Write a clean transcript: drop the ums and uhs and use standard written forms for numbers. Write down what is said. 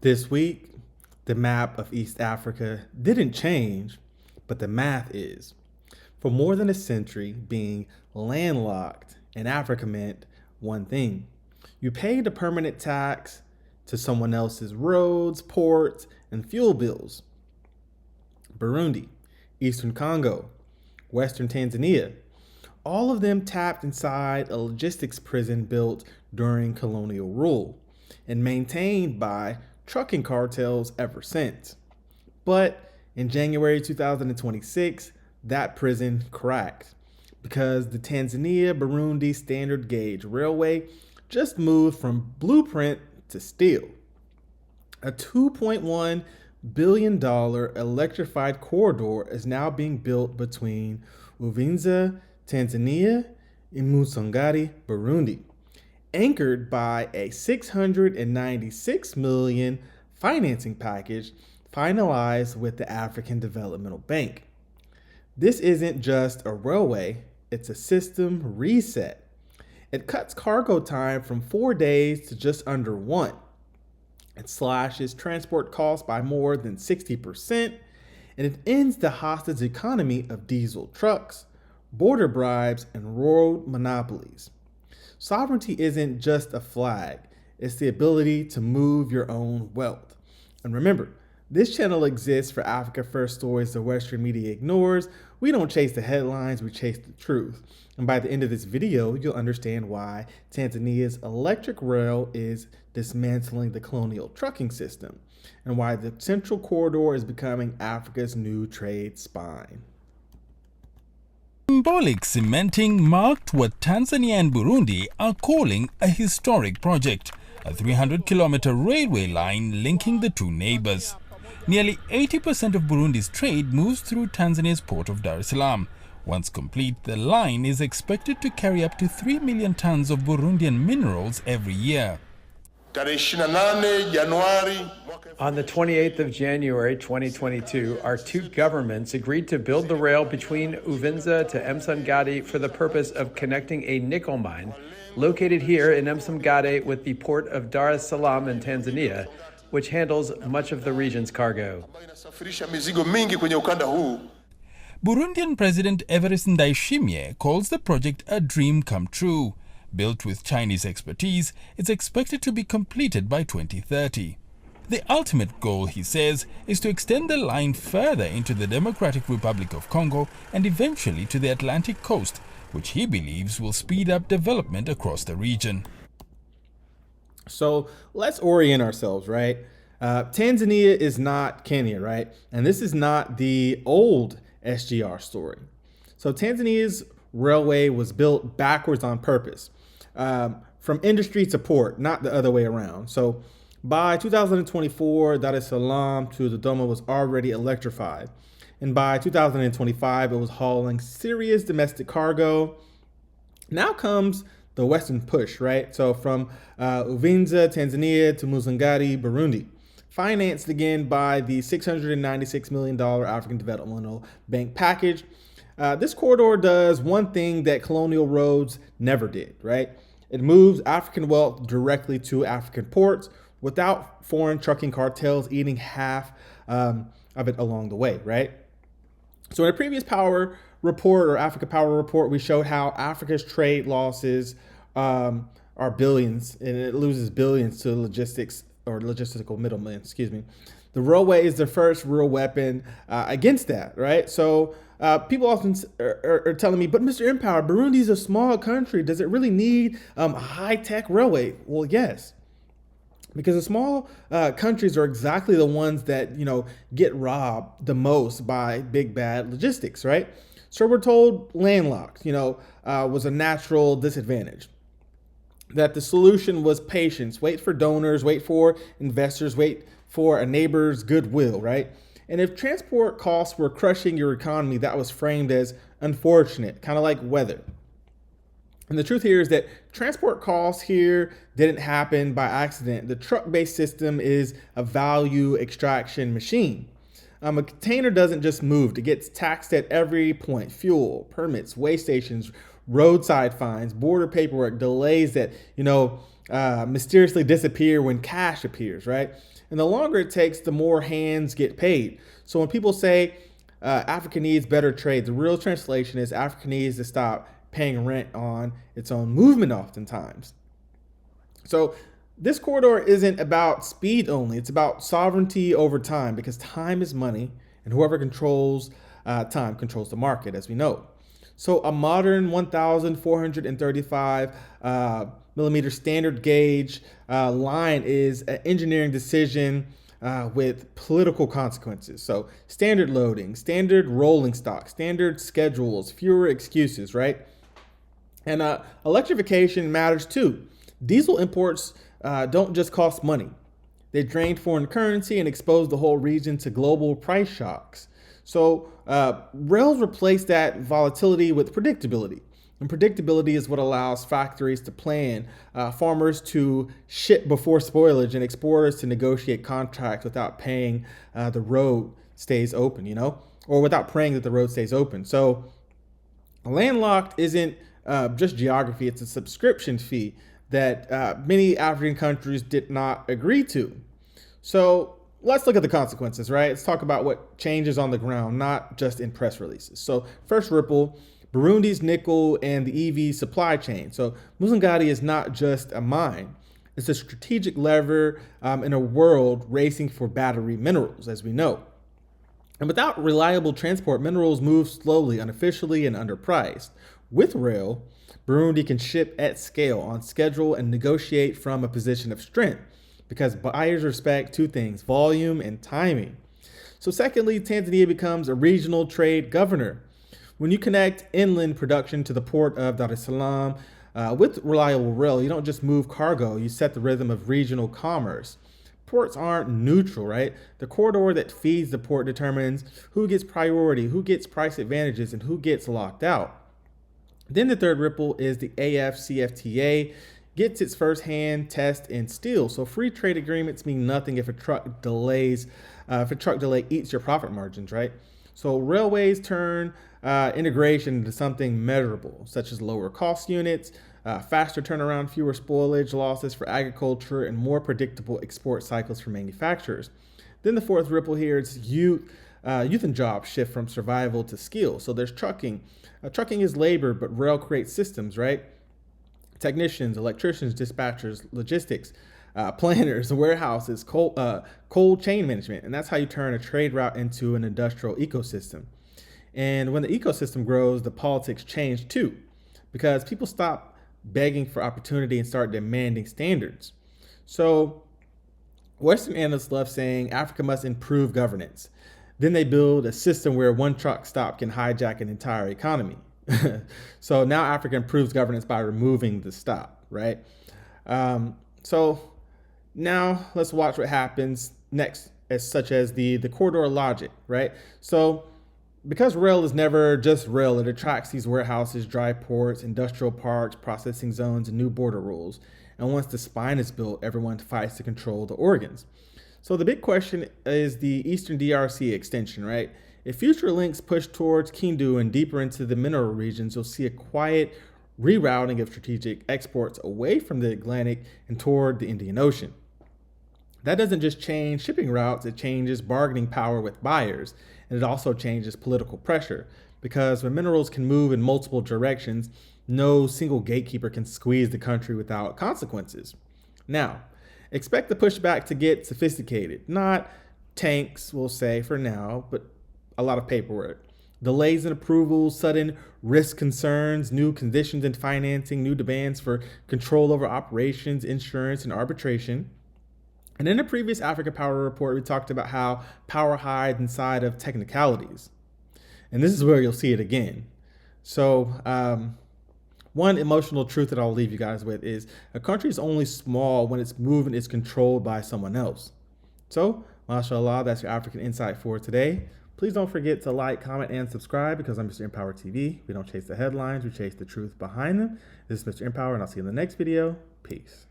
This week, the map of East Africa didn't change, but the math is. For more than a century, being landlocked in Africa meant one thing. You paid a permanent tax to someone else's roads, ports, and fuel bills. Burundi, Eastern Congo, Western Tanzania, all of them tapped inside a logistics prison built during colonial rule and maintained by trucking cartels ever since. But in January 2026, that prison cracked because the Tanzania Burundi standard gauge railway just moved from blueprint to steel. A $2.1 billion electrified corridor is now being built between Uvinza, Tanzania, and Musongati, Burundi, anchored by a $696 million financing package finalized with the African Developmental Bank. This isn't just a railway, it's a system reset. It cuts cargo time from 4 days to just under one. It slashes transport costs by more than 60%, and it ends the hostage economy of diesel trucks, border bribes, and road monopolies. Sovereignty isn't just a flag, it's the ability to move your own wealth. And remember, this channel exists for Africa First stories the Western media ignores. We don't chase the headlines, we chase the truth. And by the end of this video, you'll understand why Tanzania's electric rail is dismantling the colonial trucking system, and why the Central Corridor is becoming Africa's new trade spine. Symbolic cementing marked what Tanzania and Burundi are calling a historic project, a 300-kilometer railway line linking the two neighbors. Nearly 80% of Burundi's trade moves through Tanzania's port of Dar es Salaam. Once complete, the line is expected to carry up to 3 million tons of Burundian minerals every year. On the 28th of January 2022, our two governments agreed to build the rail between Uvinza to Msongati for the purpose of connecting a nickel mine located here in Msongati with the port of Dar es Salaam in Tanzania, which handles much of the region's cargo. Burundian President Evariste Ndayishimiye calls the project a dream come true. Built with Chinese expertise, it's expected to be completed by 2030. The ultimate goal, he says, is to extend the line further into the Democratic Republic of Congo and eventually to the Atlantic coast, which he believes will speed up development across the region. So let's orient ourselves, right? Tanzania is not Kenya, right? And this is not the old SGR story. So Tanzania's railway was built backwards on purpose, from industry to port, not the other way around. So by 2024, Dar es Salaam to Dodoma was already electrified. And by 2025, it was hauling serious domestic cargo. Now comes the Western push, right? So from Uvinza, Tanzania to Musongati, Burundi, financed again by the $696 million African Developmental Bank package. This corridor does one thing that colonial roads never did, right? It moves African wealth directly to African ports without foreign trucking cartels eating half of it along the way, right? So in a previous Power report or Africa Power report, we showed how Africa's trade losses are billions, and it loses billions to logistics or logistical middlemen, excuse me. The railway is the first real weapon against that, right? So people often are telling me, but Mr. Empower, Burundi is a small country. Does it really need a high-tech railway? Well, yes. Because the small countries are exactly the ones that, get robbed the most by big bad logistics, right? So we're told landlocked, was a natural disadvantage. That the solution was patience, wait for donors, wait for investors, wait for a neighbor's goodwill, right? And if transport costs were crushing your economy, that was framed as unfortunate, kind of like weather. And the truth here is that transport costs here didn't happen by accident. The truck-based system is a value extraction machine. A container doesn't just move, it gets taxed at every point: fuel, permits, weigh stations, roadside fines, border paperwork, delays that, mysteriously disappear when cash appears, right? And the longer it takes, the more hands get paid. So when people say Africa needs better trade, the real translation is Africa needs to stop paying rent on its own movement oftentimes. So this corridor isn't about speed only, it's about sovereignty over time, because time is money, and whoever controls time controls the market, as we know. So a modern 1,435 millimeter standard gauge line is an engineering decision with political consequences. So standard loading, standard rolling stock, standard schedules, fewer excuses, right? And electrification matters too. Diesel imports don't just cost money. They drained foreign currency and exposed the whole region to global price shocks. So rails replace that volatility with predictability. And predictability is what allows factories to plan, farmers to ship before spoilage, and exporters to negotiate contracts without paying the road stays open, or without praying that the road stays open. So Landlocked isn't just geography, it's a subscription fee that many African countries did not agree to. So let's look at the consequences, right? Let's talk about what changes on the ground, not just in press releases. So first ripple, Burundi's nickel and the EV supply chain. So Musongati is not just a mine. It's a strategic lever in a world racing for battery minerals, as we know. And without reliable transport, minerals move slowly, unofficially, and underpriced. With rail, Burundi can ship at scale, on schedule, and negotiate from a position of strength, because buyers respect two things: volume and timing. So secondly, Tanzania becomes a regional trade governor. When you connect inland production to the port of Dar es Salaam with reliable rail, you don't just move cargo, you set the rhythm of regional commerce. Ports aren't neutral, right? The corridor that feeds the port determines who gets priority, who gets price advantages, and who gets locked out. Then the third ripple is the AFCFTA gets its first hand test in steel. So free trade agreements mean nothing if a truck delay eats your profit margins, right? So railways turn integration into something measurable, such as lower cost units, faster turnaround, fewer spoilage losses for agriculture, and more predictable export cycles for manufacturers. Then the fourth ripple here is youth and jobs shift from survival to skill. So there's trucking. Trucking is labor, but rail creates systems, right? Technicians, electricians, dispatchers, logistics, planners, warehouses, cold chain management. And that's how you turn a trade route into an industrial ecosystem. And when the ecosystem grows, the politics change too, because people stop begging for opportunity and start demanding standards. So Western analysts love saying Africa must improve governance. Then they build a system where one truck stop can hijack an entire economy. So now Africa improves governance by removing the stop, right? So now let's watch what happens next, such as the corridor logic, right? So because rail is never just rail, it attracts these warehouses, dry ports, industrial parks, processing zones, and new border rules. And once the spine is built, everyone fights to control the organs. So the big question is the Eastern DRC extension, right? If future links push towards Kindu and deeper into the mineral regions, you'll see a quiet rerouting of strategic exports away from the Atlantic and toward the Indian Ocean. That doesn't just change shipping routes, it changes bargaining power with buyers, and it also changes political pressure, because when minerals can move in multiple directions, no single gatekeeper can squeeze the country without consequences. Now, expect the pushback to get sophisticated, not tanks, we'll say for now, but a lot of paperwork. Delays in approvals, sudden risk concerns, new conditions in financing, new demands for control over operations, insurance, and arbitration. And in a previous Africa Power report, we talked about how power hides inside of technicalities. And this is where you'll see it again. So one emotional truth that I'll leave you guys with is a country is only small when its movement is controlled by someone else. So, mashallah, that's your African Insight for today. Please don't forget to like, comment, and subscribe, because I'm Mr. EmpowerTV. We don't chase the headlines, we chase the truth behind them. This is Mr. Empower, and I'll see you in the next video. Peace.